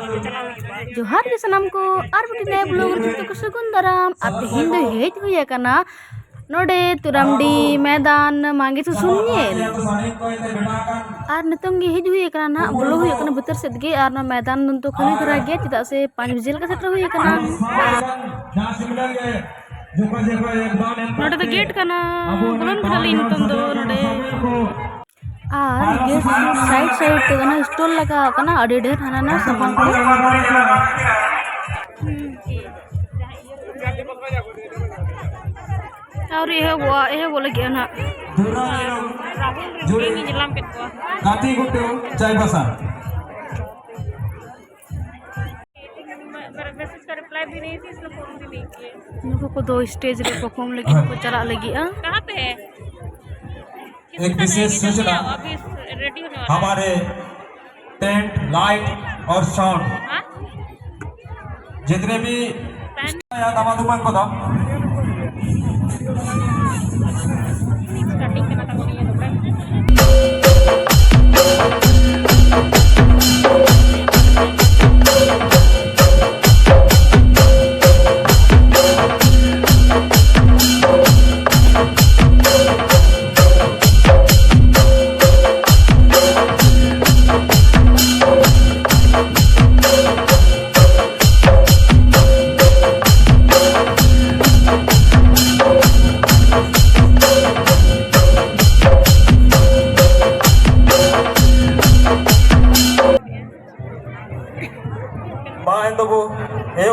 जोहार के सनम को और बटी नए ब्लॉगर जुतो को सगुन दाराम अब हिंदू हेज हुई kana नोडे तुरामडी मैदान मांगे सुसुन ñel और नितों गे हेज हुई kana ना बोलो हुई kana भीतर से गे और ना मैदान तो खाली धरा गया चेदा से 5 बजे का सेटर हुई kana नोडे तो गेट kana बोलन कदली नितों दो नोडे और गेट साइड साइड ते kana स्टॉल लगा kana अडी ढेर हाना ना सामान को और ये वो लगे ना जुड़ी नी जलाम के तो काती गुट्टू चाय बसा मैसेज का रिप्लाई भी नहीं थी इसलिए फोन भी नहीं किए। उनको को 2 स्टेज रे परफॉर्म लगी को चला लगी कहाँ पे है? एक विशेष सूचना अभी रेडी होने वाला हमारे टेंट लाइट और साउंड जितने भी दामादुमान को था स्टार्टिंग करना था ये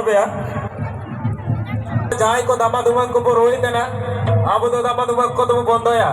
जहाँ को दामादुमान को रोई देना अब तो दामादुमान को तुम बंद या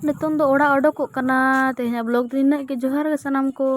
नितों दो ओड़ा ओडोकोग कना तेहेंया ब्लॉग दो इन्ना गे जोहार गे सनाम को।